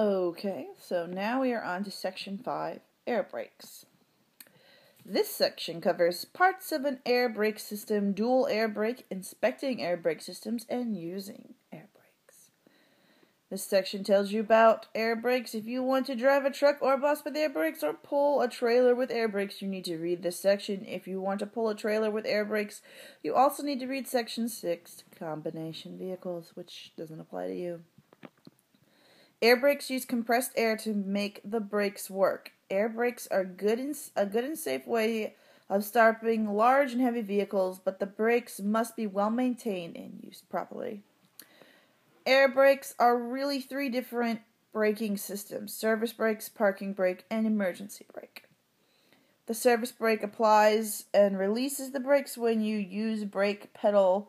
Okay, so now we are on to Section 5, Air Brakes. This section covers parts of an air brake system, dual air brake, inspecting air brake systems, and using air brakes. This section tells you about air brakes. If you want to drive a truck or bus with air brakes or pull a trailer with air brakes, you need to read this section. If you want to pull a trailer with air brakes, you also need to read Section 6, Combination Vehicles, which doesn't apply to you. Air brakes use compressed air to make the brakes work. Air brakes are a good and safe way of stopping large and heavy vehicles, but the brakes must be well maintained and used properly. Air brakes are really 3 different braking systems: service brakes, parking brake, and emergency brake. The service brake applies and releases the brakes when you use the brake pedal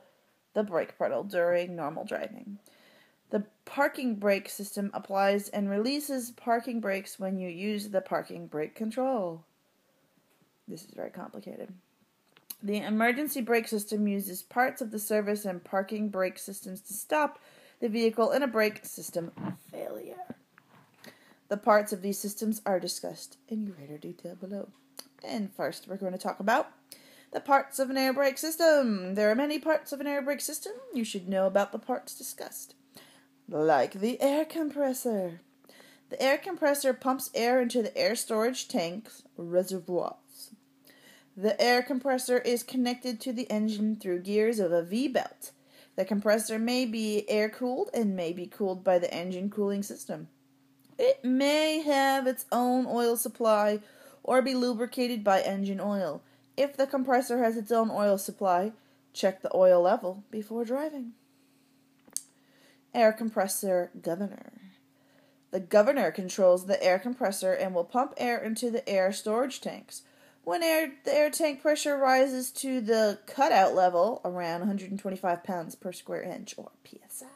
during normal driving. The parking brake system applies and releases parking brakes when you use the parking brake control. This is very complicated. The emergency brake system uses parts of the service and parking brake systems to stop the vehicle in a brake system failure. The parts of these systems are discussed in greater detail below. And first, we're going to talk about the parts of an air brake system. There are many parts of an air brake system. You should know about the parts discussed. Like the air compressor. The air compressor pumps air into the air storage tanks, reservoirs. The air compressor is connected to the engine through gears of a V-belt. The compressor may be air-cooled and may be cooled by the engine cooling system. It may have its own oil supply or be lubricated by engine oil. If the compressor has its own oil supply, check the oil level before driving. Air compressor governor. The governor controls the air compressor and will pump air into the air storage tanks. When the air tank pressure rises to the cutout level, around 125 pounds per square inch, or psi,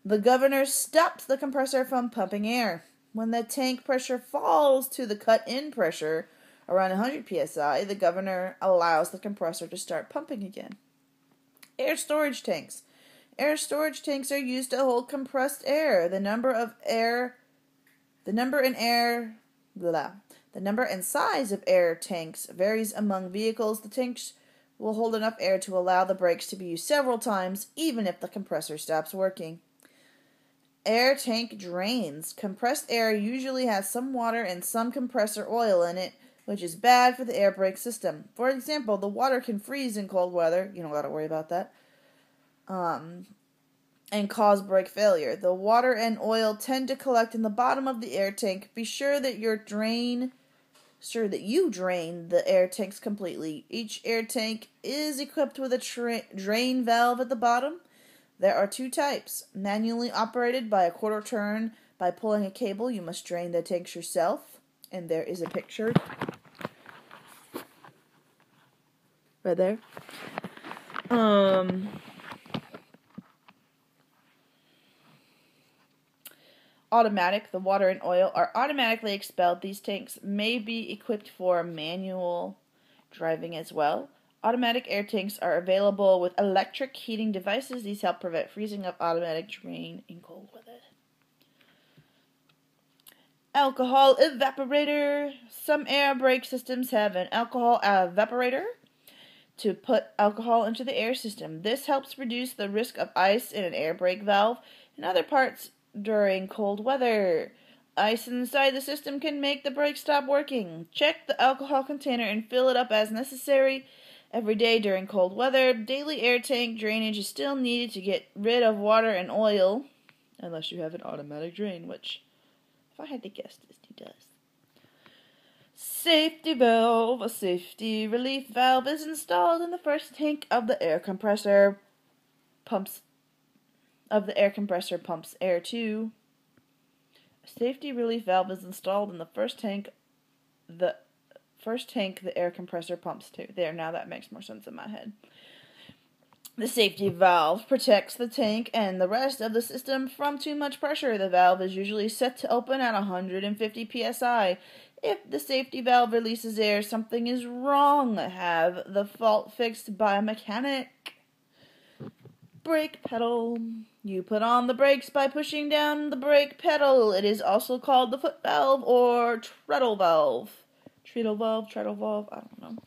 the governor stops the compressor from pumping air. When the tank pressure falls to the cut-in pressure, around 100 psi, the governor allows the compressor to start pumping again. Air storage tanks. Air storage tanks are used to hold compressed air. The number and size of air tanks varies among vehicles. The tanks will hold enough air to allow the brakes to be used several times, even if the compressor stops working. Air tank drains. Compressed air usually has some water and some compressor oil in it, which is bad for the air brake system. For example, the water can freeze in cold weather. You don't got to worry about that. And cause brake failure. The water and oil tend to collect in the bottom of the air tank. Be sure that you drain the air tanks completely. Each air tank is equipped with a drain valve at the bottom. There are 2 types: manually operated by a quarter turn. By pulling a cable, you must drain the tanks yourself. And there is a picture right there. Automatic. The water and oil are automatically expelled. These tanks may be equipped for manual driving as well. Automatic air tanks are available with electric heating devices. These help prevent freezing of automatic drain in cold weather. Alcohol evaporator. Some air brake systems have an alcohol evaporator to put alcohol into the air system. This helps reduce the risk of ice in an air brake valve and other parts during cold weather. Ice inside the system can make the brake stop working. Check the alcohol container and fill it up as necessary every day during cold weather. Daily air tank drainage is still needed to get rid of water and oil, unless you have an automatic drain, which, if I had to guess, this does. Safety valve. A safety relief valve is installed in the first tank of the air compressor. Pumps air to. A safety relief valve is installed in the first tank the air compressor pumps to. There, now that makes more sense in my head. The safety valve protects the tank and the rest of the system from too much pressure. The valve is usually set to open at 150 psi. If the safety valve releases air, something is wrong. Have the fault fixed by a mechanic. Brake pedal. You put on the brakes by pushing down the brake pedal. It is also called the foot valve or treadle valve. Treadle valve, I don't know.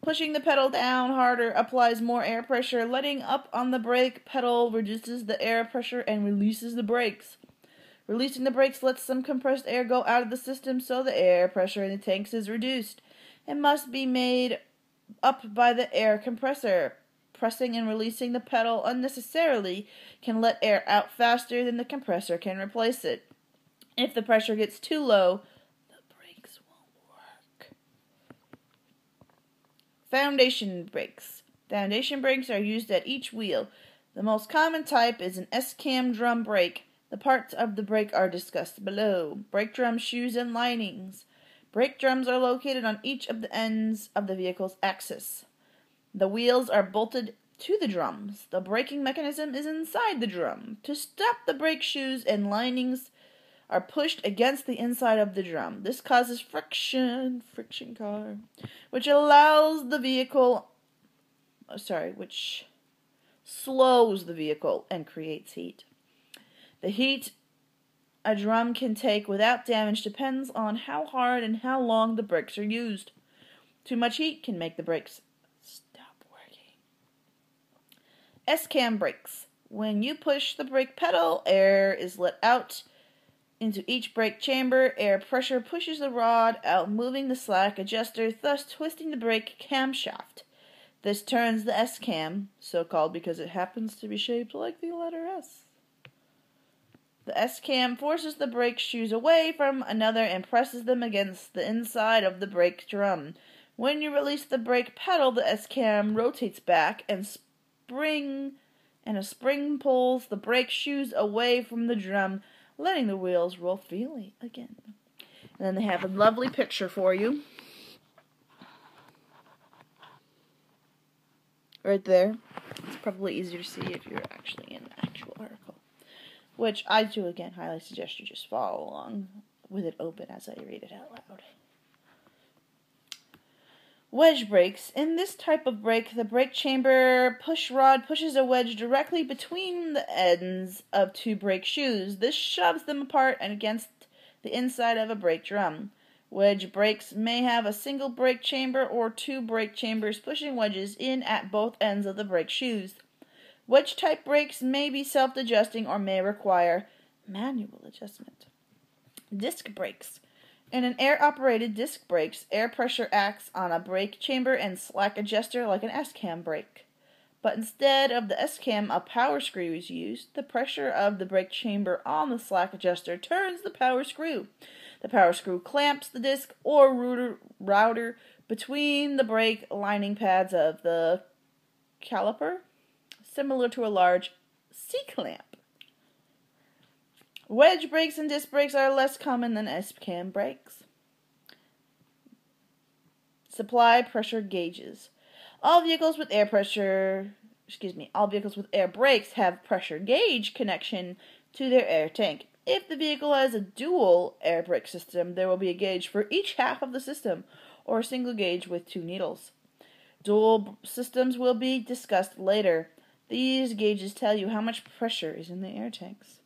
Pushing the pedal down harder applies more air pressure. Letting up on the brake pedal reduces the air pressure and releases the brakes. Releasing the brakes lets some compressed air go out of the system, so the air pressure in the tanks is reduced. It must be made up by the air compressor. Pressing and releasing the pedal unnecessarily can let air out faster than the compressor can replace it. If the pressure gets too low, the brakes won't work. Foundation brakes. Foundation brakes are used at each wheel. The most common type is an S-cam drum brake. The parts of the brake are discussed below. Brake drum shoes and linings. Brake drums are located on each of the ends of the vehicle's axis. The wheels are bolted to the drums. The braking mechanism is inside the drum. To stop, the brake shoes and linings are pushed against the inside of the drum. This causes friction car, which slows the vehicle and creates heat. The heat a drum can take without damage depends on how hard and how long the brakes are used. Too much heat can make the brakes stop working. S-cam brakes. When you push the brake pedal, air is let out into each brake chamber. Air pressure pushes the rod out, moving the slack adjuster, thus twisting the brake camshaft. This turns the S-cam, so called because it happens to be shaped like the letter S. The S-cam forces the brake shoes away from another and presses them against the inside of the brake drum. When you release the brake pedal, the S-cam rotates back and a spring pulls the brake shoes away from the drum, letting the wheels roll freely again. And then they have a lovely picture for you. Right there. It's probably easier to see if you're actually in the actual article. Which I do, again, highly suggest you just follow along with it open as I read it out loud. Wedge brakes. In this type of brake, the brake chamber push rod pushes a wedge directly between the ends of two brake shoes. This shoves them apart and against the inside of a brake drum. Wedge brakes may have a single brake chamber or two brake chambers pushing wedges in at both ends of the brake shoes. Wedge-type brakes may be self-adjusting or may require manual adjustment. Disc brakes. In an air-operated disc brakes, air pressure acts on a brake chamber and slack adjuster like an S-cam brake. But instead of the S-cam, a power screw is used. The pressure of the brake chamber on the slack adjuster turns the power screw. The power screw clamps the disc or router between the brake lining pads of the caliper, similar to a large C-clamp. Wedge brakes and disc brakes are less common than S-cam brakes. Supply pressure gauges. All vehicles with air brakes have pressure gauge connection to their air tank. If the vehicle has a dual air brake system, there will be a gauge for each half of the system, or a single gauge with two needles. Dual systems will be discussed later. These gauges tell you how much pressure is in the air tanks.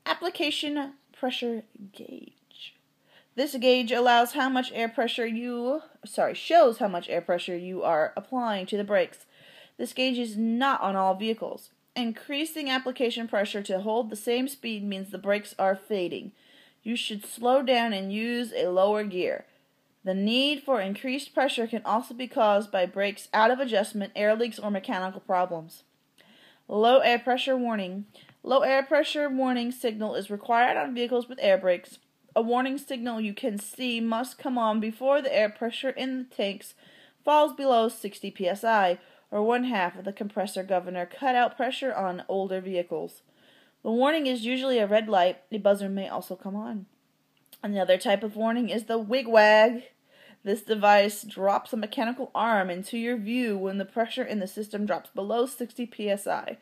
Application pressure gauge. This gauge shows how much air pressure you are applying to the brakes. This gauge is not on all vehicles. Increasing application pressure to hold the same speed means the brakes are fading. You should slow down and use a lower gear. The need for increased pressure can also be caused by brakes out of adjustment, air leaks, or mechanical problems. Low air pressure warning. Low air pressure warning signal is required on vehicles with air brakes. A warning signal you can see must come on before the air pressure in the tanks falls below 60 psi, or 1/2 of the compressor governor cutout pressure on older vehicles. The warning is usually a red light. A buzzer may also come on. Another type of warning is the wigwag. This device drops a mechanical arm into your view when the pressure in the system drops below 60 psi.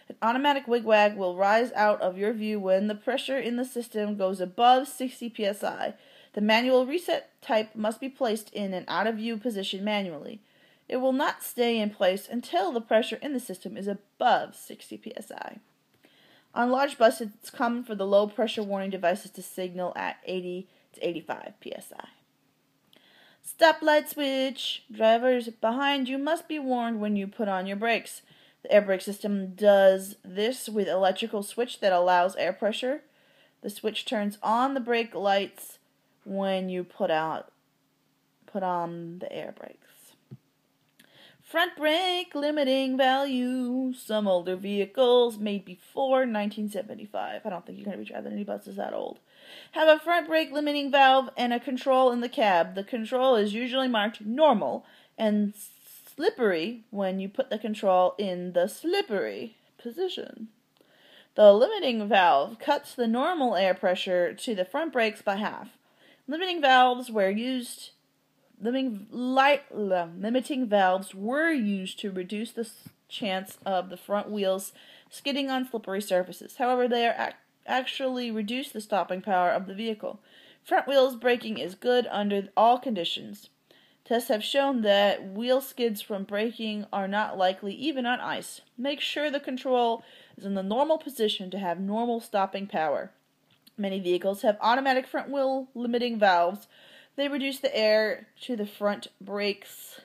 An automatic wigwag will rise out of your view when the pressure in the system goes above 60 psi. The manual reset type must be placed in an out-of-view position manually. It will not stay in place until the pressure in the system is above 60 psi. On large buses, it's common for the low pressure warning devices to signal at 80 to 85 psi. Stoplight switch. Drivers behind you must be warned when you put on your brakes. The air brake system does this with electrical switch that allows air pressure. The switch turns on the brake lights when you put on the air brakes. Front brake limiting value. Some older vehicles made before 1975, I don't think you're going to be driving any buses that old, have a front brake limiting valve and a control in the cab. The control is usually marked normal and slippery when you put the control in the slippery position. The limiting valve cuts the normal air pressure to the front brakes by half. Limiting valves were used to reduce the chance of the front wheels skidding on slippery surfaces. However, they actually reduce the stopping power of the vehicle. Front wheels braking is good under all conditions. Tests have shown that wheel skids from braking are not likely even on ice. Make sure the control is in the normal position to have normal stopping power. Many vehicles have automatic front wheel limiting valves. They reduce the air to the front brakes,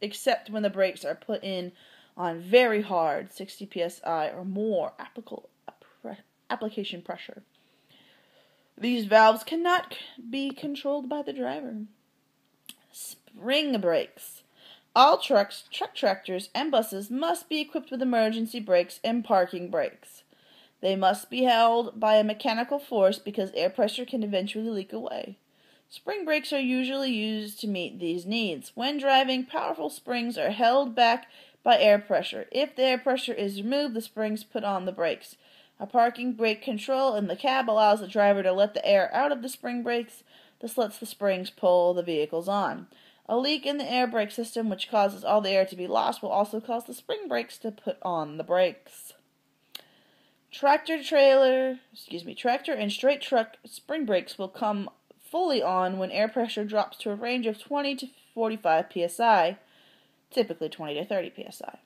except when the brakes are put in on very hard 60 psi or more application pressure. These valves cannot be controlled by the driver. Spring brakes. All trucks, truck tractors, and buses must be equipped with emergency brakes and parking brakes. They must be held by a mechanical force because air pressure can eventually leak away. Spring brakes are usually used to meet these needs. When driving, powerful springs are held back by air pressure. If the air pressure is removed, the springs put on the brakes. A parking brake control in the cab allows the driver to let the air out of the spring brakes. This lets the springs pull the vehicles on. A leak in the air brake system, which causes all the air to be lost, will also cause the spring brakes to put on the brakes. Tractor and straight truck spring brakes will come fully on when air pressure drops to a range of 20 to 45 psi, typically 20 to 30 psi.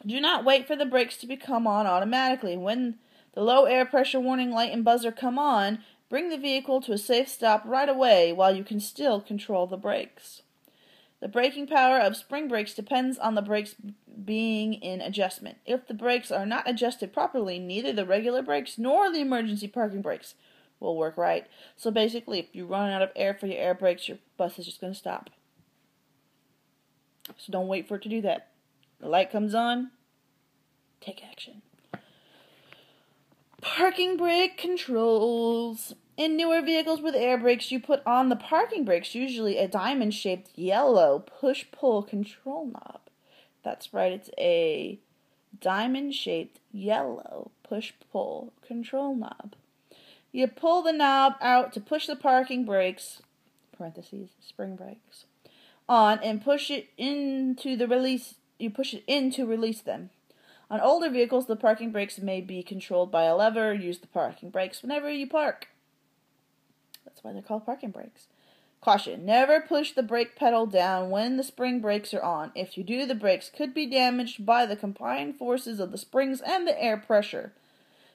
Do not wait for the brakes to become on automatically. When the low air pressure warning light and buzzer come on, bring the vehicle to a safe stop right away while you can still control the brakes. The braking power of spring brakes depends on the brakes being in adjustment. If the brakes are not adjusted properly, neither the regular brakes nor the emergency parking brakes will work right. So basically, if you run out of air for your air brakes, your bus is just going to stop. So don't wait for it to do that. The light comes on, take action. Parking brake controls. In newer vehicles with air brakes, you put on the parking brakes, usually a diamond-shaped yellow push-pull control knob. That's right, it's a diamond-shaped yellow push-pull control knob. You pull the knob out to push the parking brakes, parentheses, spring brakes, on and push it in to release them. On older vehicles, the parking brakes may be controlled by a lever. Use the parking brakes whenever you park. That's why they're called parking brakes. Caution, never push the brake pedal down when the spring brakes are on. If you do, the brakes could be damaged by the combined forces of the springs and the air pressure.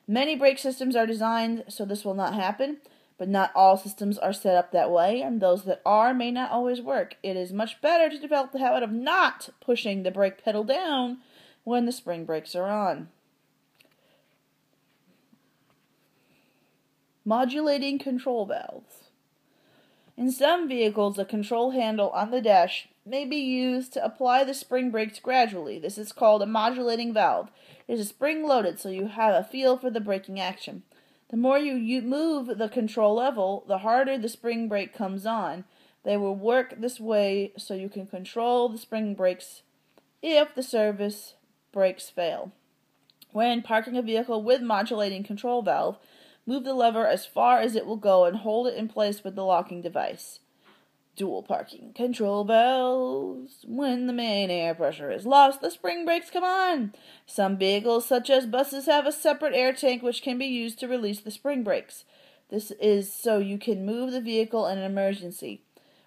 Many brake systems are designed so this will not happen, but not all systems are set up that way, and those that are may not always work. It is much better to develop the habit of not pushing the brake pedal down when the spring brakes are on. Modulating control valves. In some vehicles, a control handle on the dash may be used to apply the spring brakes gradually. This is called a modulating valve. It is spring-loaded, so you have a feel for the braking action. The more you move the control level, the harder the spring brake comes on. They will work this way so you can control the spring brakes if the service brakes fail. When parking a vehicle with modulating control valve, move the lever as far as it will go and hold it in place with the locking device. Dual parking control valves. When the main air pressure is lost, the spring brakes come on. Some vehicles, such as buses, have a separate air tank which can be used to release the spring brakes. This is so you can move the vehicle in an emergency.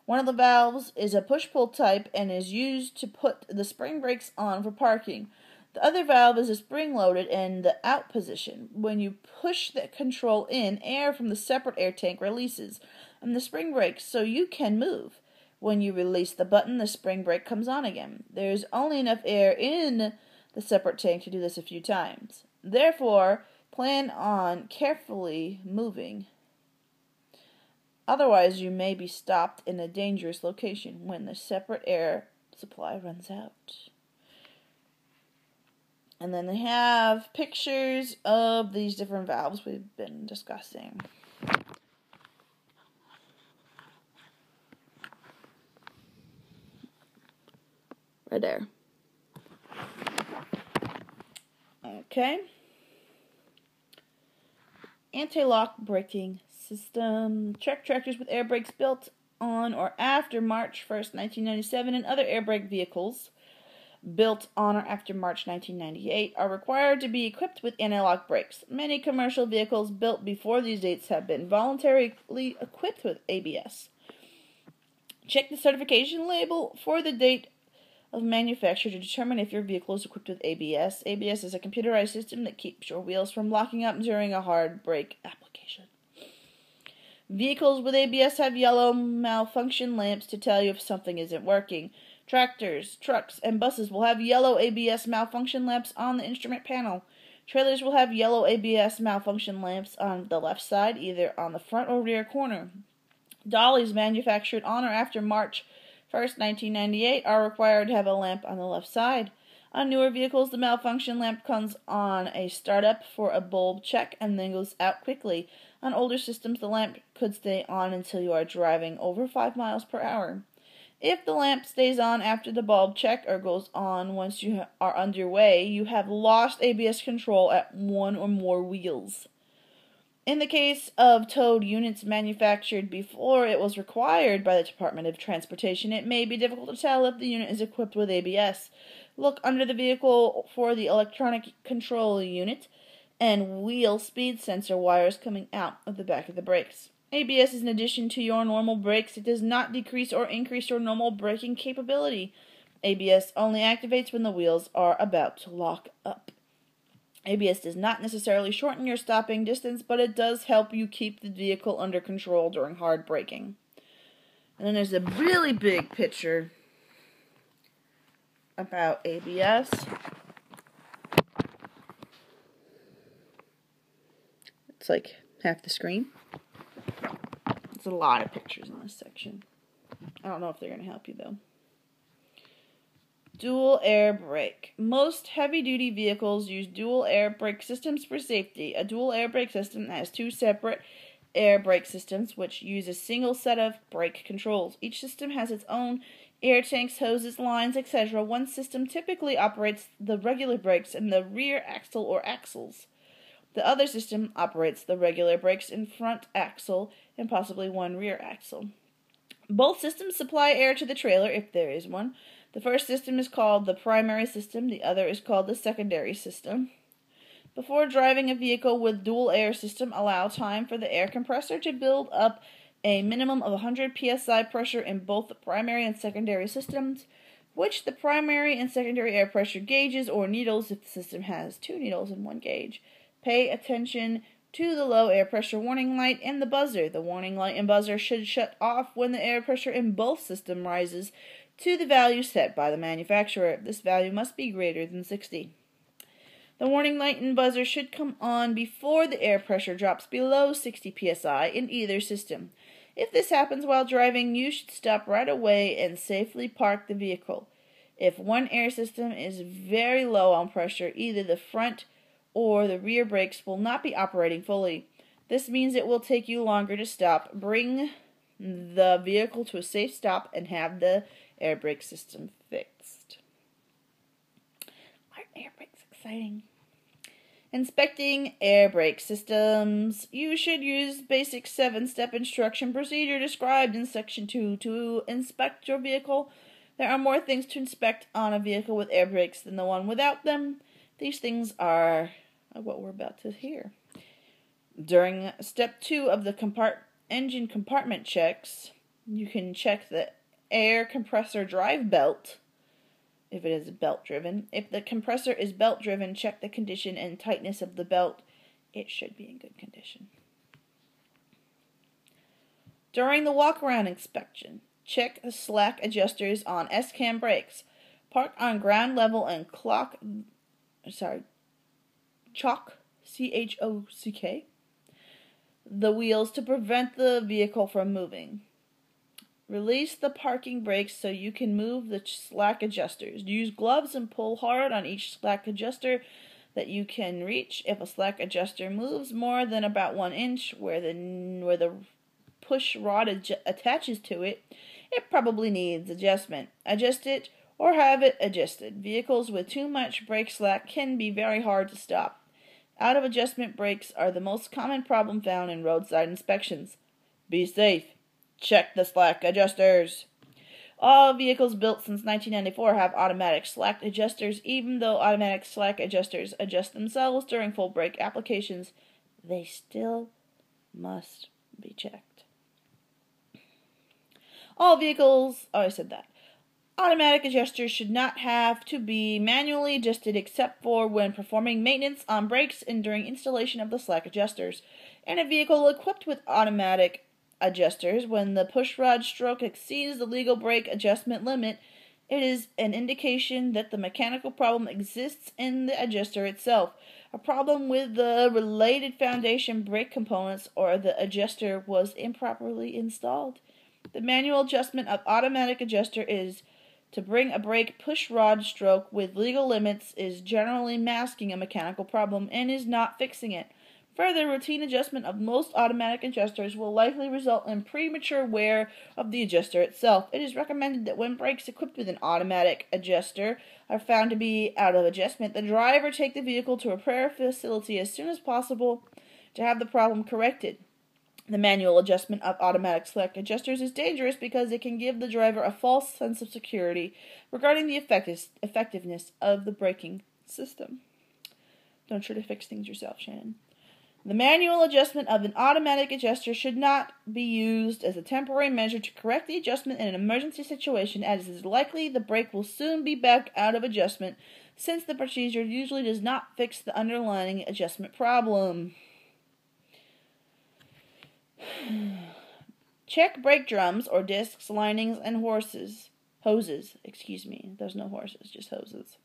One of the valves is a push-pull type and is used to put the spring brakes on for parking. The other valve is a spring-loaded in the out position. When you push the control in, air from the separate air tank releases, and the spring brakes so you can move. When you release the button, the spring brake comes on again. There is only enough air in the separate tank to do this a few times. Therefore, plan on carefully moving. Otherwise, you may be stopped in a dangerous location when the separate air supply runs out. And then they have pictures of these different valves we've been discussing. Right there. Okay. Anti-lock braking system. Truck tractors with air brakes built on or after March 1st, 1997 and other air brake vehicles built on or after March 1998 are required to be equipped with anti-lock brakes. Many commercial vehicles built before these dates have been voluntarily equipped with ABS. Check the certification label for the date of manufacture to determine if your vehicle is equipped with ABS. ABS is a computerized system that keeps your wheels from locking up during a hard brake application. Vehicles with ABS have yellow malfunction lamps to tell you if something isn't working. Tractors, trucks, and buses will have yellow ABS malfunction lamps on the instrument panel. Trailers will have yellow ABS malfunction lamps on the left side, either on the front or rear corner. Dollies manufactured on or after March 1st, 1998 are required to have a lamp on the left side. On newer vehicles, the malfunction lamp comes on a startup for a bulb check and then goes out quickly. On older systems, the lamp could stay on until you are driving over 5 miles per hour. If the lamp stays on after the bulb check or goes on once you are underway, you have lost ABS control at one or more wheels. In the case of towed units manufactured before it was required by the Department of Transportation, it may be difficult to tell if the unit is equipped with ABS. Look under the vehicle for the electronic control unit and wheel speed sensor wires coming out of the back of the brakes. ABS is an addition to your normal brakes. It does not decrease or increase your normal braking capability. ABS only activates when the wheels are about to lock up. ABS does not necessarily shorten your stopping distance, but it does help you keep the vehicle under control during hard braking. And then there's a really big picture about ABS. It's like half the screen. There's a lot of pictures in this section. I don't know if they're going to help you, though. Dual air brake. Most heavy-duty vehicles use dual air brake systems for safety. A dual air brake system has two separate air brake systems which use a single set of brake controls. Each system has its own air tanks, hoses, lines, etc. One system typically operates the regular brakes in the rear axle or axles. The other system operates the regular brakes in front axle and possibly one rear axle. Both systems supply air to the trailer if there is one. The first system is called the primary system. The other is called the secondary system. Before driving a vehicle with dual air system, allow time for the air compressor to build up a minimum of 100 psi pressure in both the primary and secondary systems, which the primary and secondary air pressure gauges or needles if the system has two needles in one gauge. Pay attention to the low air pressure warning light and the buzzer. The warning light and buzzer should shut off when the air pressure in both systems rises to the value set by the manufacturer. This value must be greater than 60. The warning light and buzzer should come on before the air pressure drops below 60 psi in either system. If this happens while driving, you should stop right away and safely park the vehicle. If one air system is very low on pressure, either the front or the rear brakes will not be operating fully. This means it will take you longer to stop. Bring the vehicle to a safe stop and have the air brake system fixed. Aren't air brakes exciting? Inspecting air brake systems. You should use basic 7-step instruction procedure described in Section 2 to inspect your vehicle. There are more things to inspect on a vehicle with air brakes than the one without them. These things are what we're about to hear. During Step 2 of the engine compartment checks, You can check the air compressor drive belt if it is belt driven. If the compressor is belt driven, check the condition and tightness of the belt. It should be in good condition. During the walk-around inspection, check the slack adjusters on S-cam brakes. Park on ground level and chock, C-H-O-C-K, the wheels to prevent the vehicle from moving. Release the parking brakes so you can move the slack adjusters. Use gloves and pull hard on each slack adjuster that you can reach. If a slack adjuster moves more than about 1 inch where the push rod attaches to it, it probably needs adjustment. Adjust it or have it adjusted. Vehicles with too much brake slack can be very hard to stop. Out of adjustment brakes are the most common problem found in roadside inspections. Be safe. Check the slack adjusters. All vehicles built since 1994 have automatic slack adjusters. Even though automatic slack adjusters adjust themselves during full brake applications, they still must be checked. All vehicles, automatic adjusters should not have to be manually adjusted except for when performing maintenance on brakes and during installation of the slack adjusters. In a vehicle equipped with automatic adjusters, when the pushrod stroke exceeds the legal brake adjustment limit, it is an indication that the mechanical problem exists in the adjuster itself, a problem with the related foundation brake components, or the adjuster was improperly installed. The manual adjustment of automatic adjuster is to bring a brake pushrod stroke with legal limits is generally masking a mechanical problem and is not fixing it. Further, routine adjustment of most automatic adjusters will likely result in premature wear of the adjuster itself. It is recommended that when brakes equipped with an automatic adjuster are found to be out of adjustment, the driver take the vehicle to a repair facility as soon as possible to have the problem corrected. The manual adjustment of automatic slack adjusters is dangerous because it can give the driver a false sense of security regarding the effectiveness of the braking system. Don't try to fix things yourself, Shannon. The manual adjustment of an automatic adjuster should not be used as a temporary measure to correct the adjustment in an emergency situation, as it is likely the brake will soon be back out of adjustment, since the procedure usually does not fix the underlying adjustment problem. Check brake drums or discs, linings, and hoses. There's no horses, just hoses.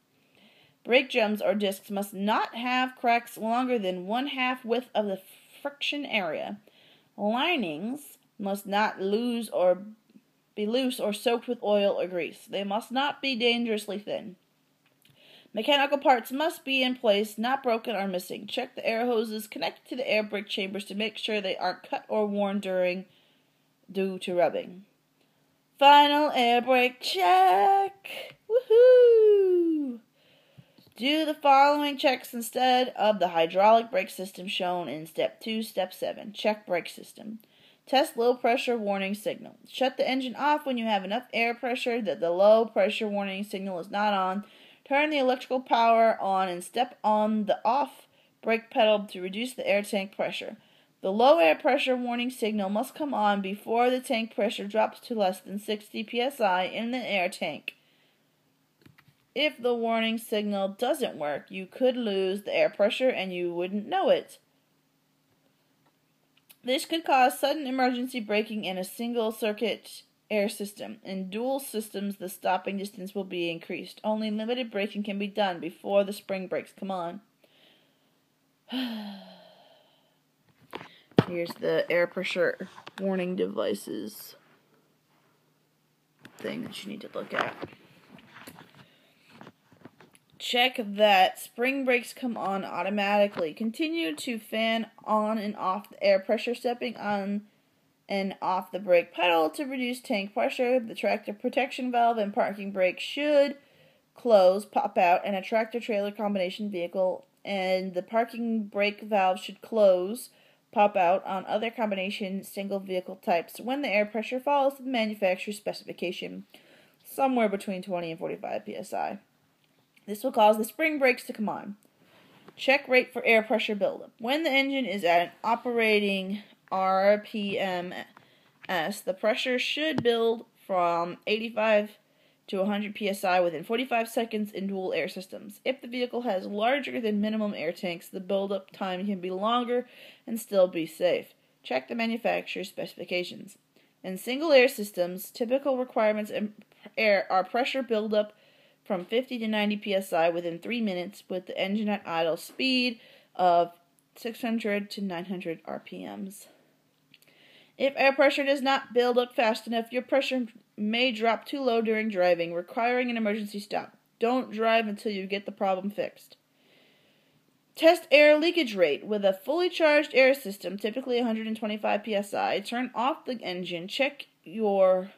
Brake drums or discs must not have cracks longer than 1/2 width of the friction area. Linings must not be loose or soaked with oil or grease. They must not be dangerously thin. Mechanical parts must be in place, not broken or missing. Check the air hoses connected to the air brake chambers to make sure they aren't cut or worn due to rubbing. Final air brake check! Woohoo! Do the following checks instead of the hydraulic brake system shown in Step 2, Step 7. Check brake system. Test low pressure warning signal. Shut the engine off when you have enough air pressure that the low pressure warning signal is not on. Turn the electrical power on and step on the off brake pedal to reduce the air tank pressure. The low air pressure warning signal must come on before the tank pressure drops to less than 60 psi in the air tank. If the warning signal doesn't work, you could lose the air pressure and you wouldn't know it. This could cause sudden emergency braking in a single circuit air system. In dual systems, the stopping distance will be increased. Only limited braking can be done before the spring brakes come on. Here's the air pressure warning devices thing that you need to look at. Check that spring brakes come on automatically. Continue to fan on and off the air pressure, stepping on and off the brake pedal to reduce tank pressure. The tractor protection valve and parking brake should close, pop out, and a tractor-trailer combination vehicle and the parking brake valve should close, pop out on other combination single vehicle types when the air pressure falls to the manufacturer's specification, somewhere between 20 and 45 psi. This will cause the spring brakes to come on. Check rate for air pressure buildup. When the engine is at an operating RPM S. The pressure should build from 85 to 100 psi within 45 seconds in dual air systems. If the vehicle has larger than minimum air tanks, the buildup time can be longer and still be safe. Check the manufacturer's specifications. In single air systems, typical requirements are pressure buildup from 50 to 90 psi within 3 minutes with the engine at idle speed of 600 to 900 RPMs. If air pressure does not build up fast enough, your pressure may drop too low during driving, requiring an emergency stop. Don't drive until you get the problem fixed. Test air leakage rate with a fully charged air system, typically 125 psi. Turn off the engine, chalk your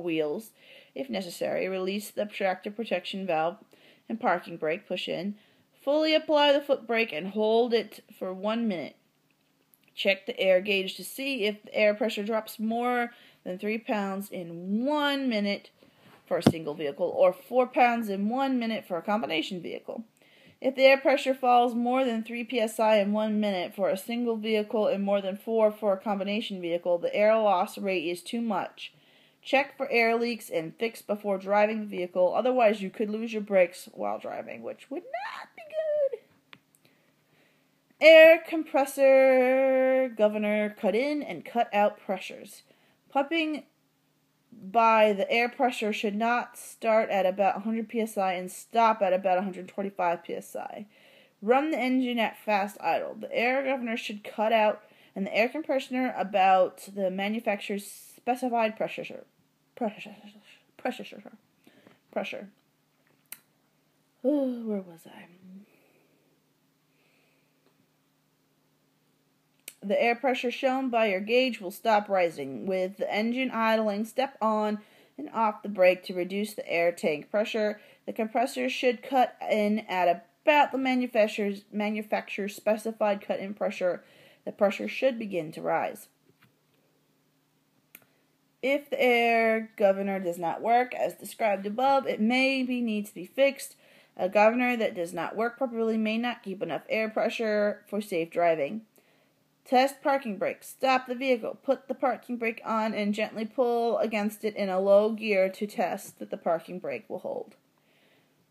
wheels if necessary. Release the tractor protection valve and parking brake, push in. Fully apply the foot brake and hold it for 1 minute. Check the air gauge to see if the air pressure drops more than 3 pounds in 1 minute for a single vehicle or 4 pounds in 1 minute for a combination vehicle. If the air pressure falls more than 3 psi in 1 minute for a single vehicle and more than 4 for a combination vehicle, the air loss rate is too much. Check for air leaks and fix before driving the vehicle, otherwise you could lose your brakes while driving, which would not be good. Air compressor governor cut in and cut out pressures. Pumping by the air pressure should not start at about 100 psi and stop at about 125 psi. Run the engine at fast idle. The air governor should cut out and the air compressor about the manufacturer's specified pressure. Where was I? The air pressure shown by your gauge will stop rising. With the engine idling, step on and off the brake to reduce the air tank pressure. The compressor should cut in at about the manufacturer's specified cut-in pressure. The pressure should begin to rise. If the air governor does not work as described above, it needs to be fixed. A governor that does not work properly may not keep enough air pressure for safe driving. Test parking brake. Stop the vehicle. Put the parking brake on and gently pull against it in a low gear to test that the parking brake will hold.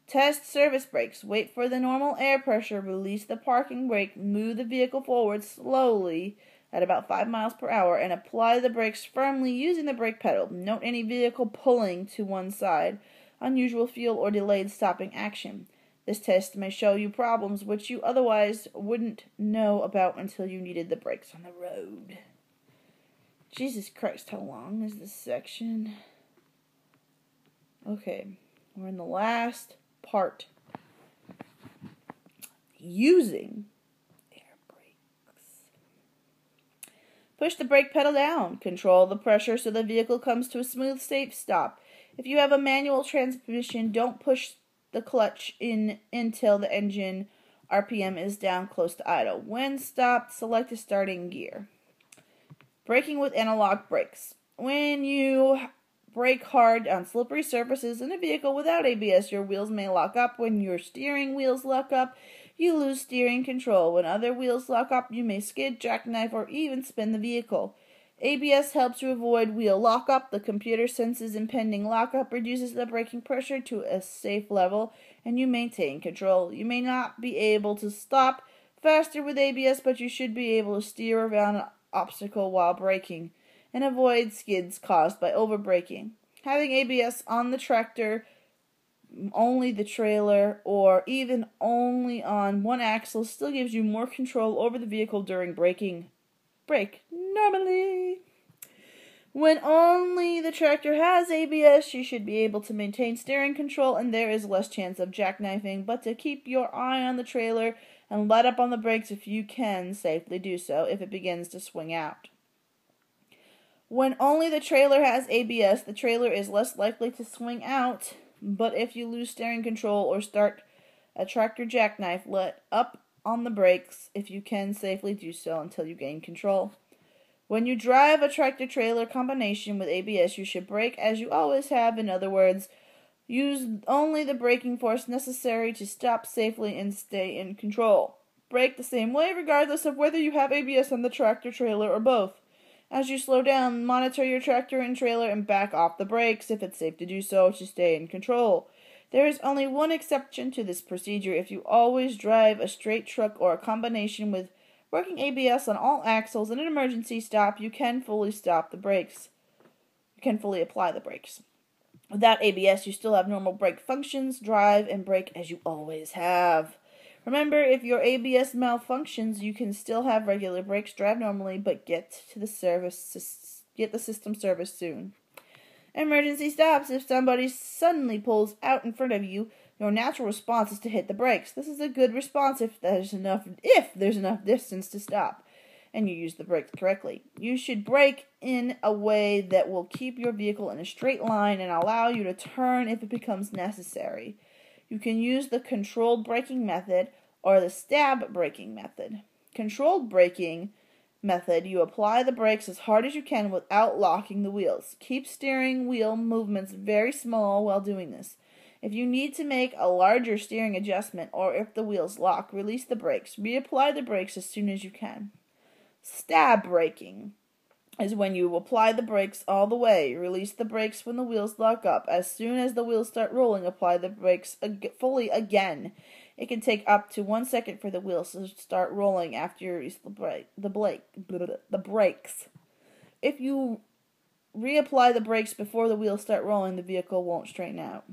Test service brakes. Wait for the normal air pressure. Release the parking brake. Move the vehicle forward slowly at about 5 miles per hour and apply the brakes firmly using the brake pedal. Note any vehicle pulling to one side, unusual fuel, or delayed stopping action. This test may show you problems which you otherwise wouldn't know about until you needed the brakes on the road. Jesus Christ, how long is this section? Okay, we're in the last part. Using air brakes. Push the brake pedal down. Control the pressure so the vehicle comes to a smooth, safe stop. If you have a manual transmission, don't push the clutch in until the engine RPM is down close to idle. When stopped, select a starting gear. Braking with analog brakes. When you brake hard on slippery surfaces in a vehicle without ABS, your wheels may lock up. When your steering wheels lock up, you lose steering control. When other wheels lock up, you may skid, jackknife, or even spin the vehicle. ABS helps you avoid wheel lockup. The computer senses impending lockup, reduces the braking pressure to a safe level, and you maintain control. You may not be able to stop faster with ABS, but you should be able to steer around an obstacle while braking and avoid skids caused by overbraking. Having ABS on the tractor, only the trailer, or even only on one axle still gives you more control over the vehicle during braking. Brake normally. When only the tractor has ABS, you should be able to maintain steering control and there is less chance of jackknifing, but to keep your eye on the trailer and let up on the brakes if you can safely do so if it begins to swing out. When only the trailer has ABS, the trailer is less likely to swing out, but if you lose steering control or start a tractor jackknife, let up on the brakes if you can safely do so until you gain control. When you drive a tractor-trailer combination with ABS, you should brake as you always have. In other words, use only the braking force necessary to stop safely and stay in control. Brake the same way regardless of whether you have ABS on the tractor-trailer or both. As you slow down, monitor your tractor and trailer and back off the brakes if it's safe to do so to stay in control. There is only one exception to this procedure. If you always drive a straight truck or a combination with working ABS on all axles in an emergency stop, you can fully stop the brakes. You can fully apply the brakes. Without ABS, you still have normal brake functions, drive, and brake as you always have. Remember, if your ABS malfunctions, you can still have regular brakes, drive normally, but get the system serviced soon. Emergency stops. If somebody suddenly pulls out in front of you, your natural response is to hit the brakes. This is a good response if there's enough distance to stop and you use the brakes correctly. You should brake in a way that will keep your vehicle in a straight line and allow you to turn if it becomes necessary. You can use the controlled braking method or the stab braking method. Controlled braking method, you apply the brakes as hard as you can without locking the wheels. Keep steering wheel movements very small while doing this. If you need to make a larger steering adjustment or if the wheels lock, release the brakes. Reapply the brakes as soon as you can. Stab braking is when you apply the brakes all the way. Release the brakes when the wheels lock up. As soon as the wheels start rolling, apply the brakes fully again. It can take up to 1 second for the wheels to start rolling after you release the brakes. If you reapply the brakes before the wheels start rolling, the vehicle won't straighten out.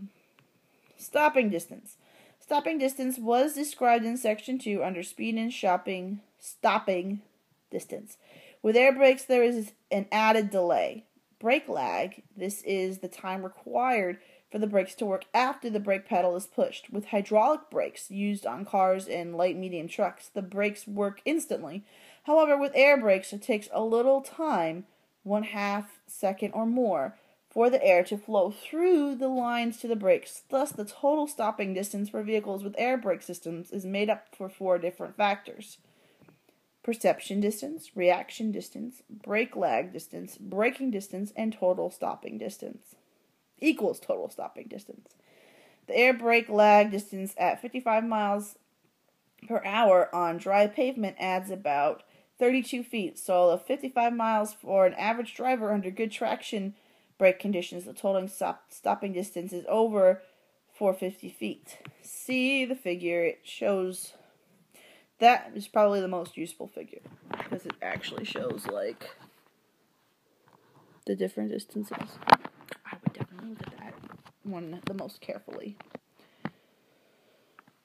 Stopping distance. Stopping distance was described in Section 2 under Speed and Stopping distance. With air brakes, there is an added delay. Brake lag. This is the time required for the brakes to work after the brake pedal is pushed. With hydraulic brakes used on cars and light-medium trucks, the brakes work instantly. However, with air brakes, it takes a little time, 1/2 second or more, for the air to flow through the lines to the brakes. Thus, the total stopping distance for vehicles with air brake systems is made up for 4 different factors: perception distance, reaction distance, brake lag distance, braking distance, and total stopping distance equals total stopping distance. The air brake lag distance at 55 miles per hour on dry pavement adds about 32 feet. So the 55 miles for an average driver under good traction brake conditions, the total stopping distance is over 450 feet. See the figure. It shows. That is probably the most useful figure because it actually shows like the different distances. I would definitely look at that one the most carefully.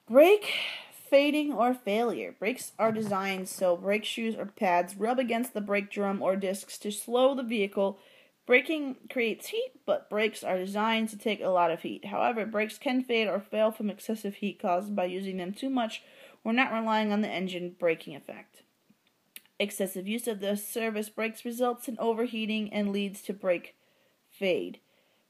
Brake fading or failure. Brakes are designed so brake shoes or pads rub against the brake drum or discs to slow the vehicle. Braking creates heat, but brakes are designed to take a lot of heat. However, brakes can fade or fail from excessive heat caused by using them too much or not relying on the engine braking effect. Excessive use of the service brakes results in overheating and leads to brake fade.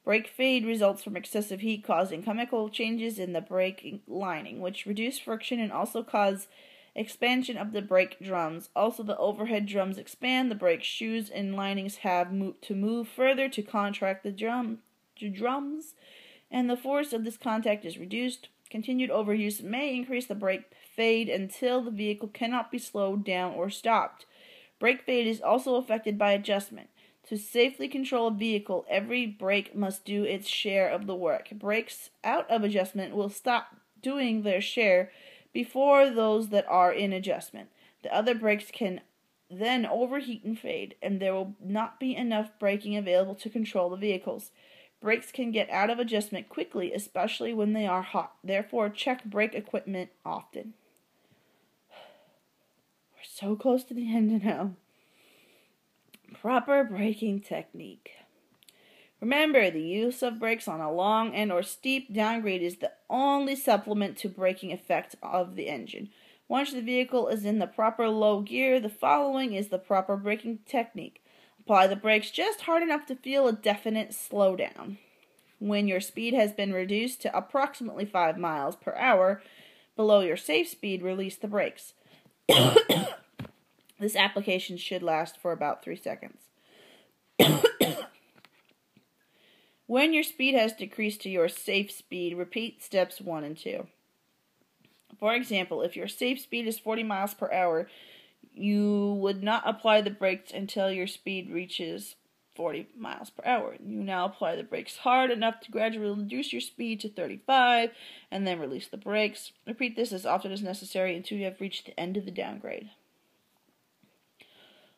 Brake fade results from excessive heat causing chemical changes in the brake lining, which reduce friction and also cause expansion of the brake drums. Also, the overhead drums expand. The brake shoes and linings have to move further to contract the drums, and the force of this contact is reduced. Continued overuse may increase the brake fade until the vehicle cannot be slowed down or stopped. Brake fade is also affected by adjustment. To safely control a vehicle, every brake must do its share of the work. Brakes out of adjustment will stop doing their share before those that are in adjustment. The other brakes can then overheat and fade, and there will not be enough braking available to control the vehicles. Brakes can get out of adjustment quickly, especially when they are hot. Therefore, check brake equipment often. We're so close to the end now. Proper braking technique. Remember, the use of brakes on a long and or steep downgrade is the only supplement to braking effect of the engine. Once the vehicle is in the proper low gear, the following is the proper braking technique. Apply the brakes just hard enough to feel a definite slowdown. When your speed has been reduced to approximately 5 miles per hour below your safe speed, release the brakes. This application should last for about 3 seconds. When your speed has decreased to your safe speed, repeat steps 1 and 2. For example, if your safe speed is 40 miles per hour, You would not apply the brakes until your speed reaches 40 miles per hour. You now apply the brakes hard enough to gradually reduce your speed to 35 and then release the brakes. Repeat this as often as necessary until you have reached the end of the downgrade.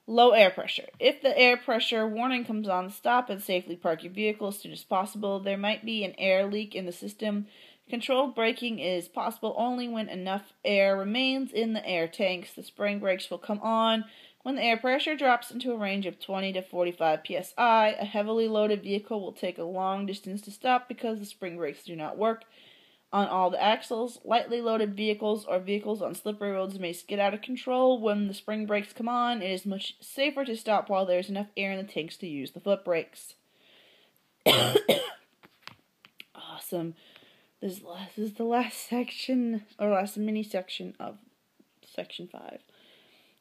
Low air pressure. If the air pressure warning comes on, stop and safely park your vehicle as soon as possible. There might be an air leak in the system. Controlled braking is possible only when enough air remains in the air tanks. The spring brakes will come on when the air pressure drops into a range of 20 to 45 psi. A heavily loaded vehicle will take a long distance to stop because the spring brakes do not work on all the axles. Lightly loaded vehicles or vehicles on slippery roads may skid out of control when the spring brakes come on. It is much safer to stop while there is enough air in the tanks to use the foot brakes. Awesome. This is the last section, or last mini section of section 5.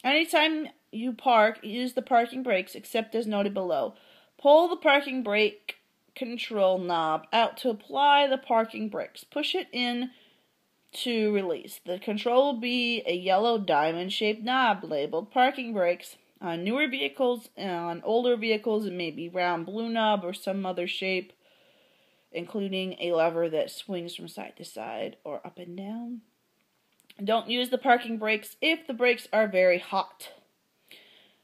Anytime you park, use the parking brakes except as noted below. Pull the parking brake control knob out to apply the parking brakes. Push it in to release. The control will be a yellow diamond-shaped knob labeled parking brakes. On newer vehicles and on older vehicles, it may be round blue knob or some other shape, including a lever that swings from side to side or up and down. Don't use the parking brakes if the brakes are very hot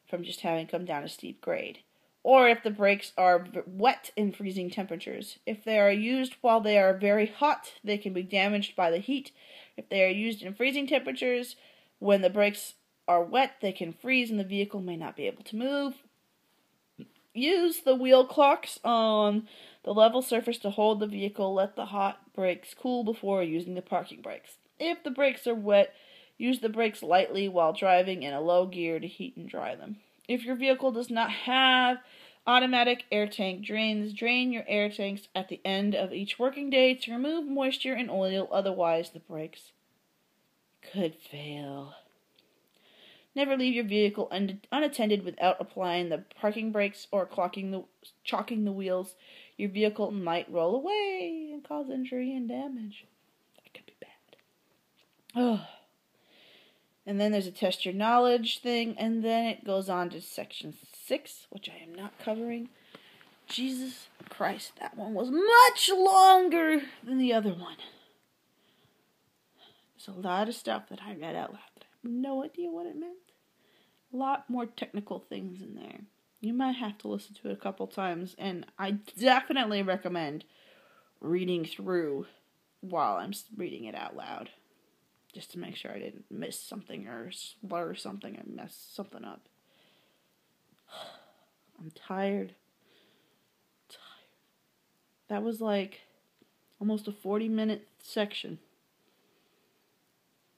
from just having come down a steep grade, or if the brakes are wet in freezing temperatures. If they are used while they are very hot, they can be damaged by the heat. If they are used in freezing temperatures, when the brakes are wet, they can freeze and the vehicle may not be able to move. Use the wheel clocks on the level surface to hold the vehicle. Let the hot brakes cool before using the parking brakes. If the brakes are wet, use the brakes lightly while driving in a low gear to heat and dry them. If your vehicle does not have automatic air tank drains, drain your air tanks at the end of each working day to remove moisture and oil, otherwise the brakes could fail. Never leave your vehicle unattended without applying the parking brakes or chalking the wheels. Your vehicle might roll away and cause injury and damage. That could be bad. Oh. And then there's a test your knowledge thing, and then it goes on to section 6, which I am not covering. Jesus Christ, that one was much longer than the other one. There's a lot of stuff that I read out loud that I have no idea what it meant. A lot more technical things in there. You might have to listen to it a couple times, and I definitely recommend reading through while I'm reading it out loud, just to make sure I didn't miss something or slur something or mess something up. I'm tired. That was like almost a 40-minute section.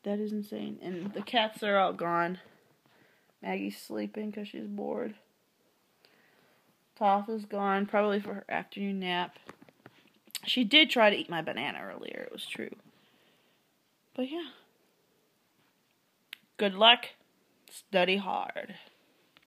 That is insane. And the cats are all gone. Maggie's sleeping because she's bored. Toph is gone, probably for her afternoon nap. She did try to eat my banana earlier, it was true. But yeah. Good luck. Study hard.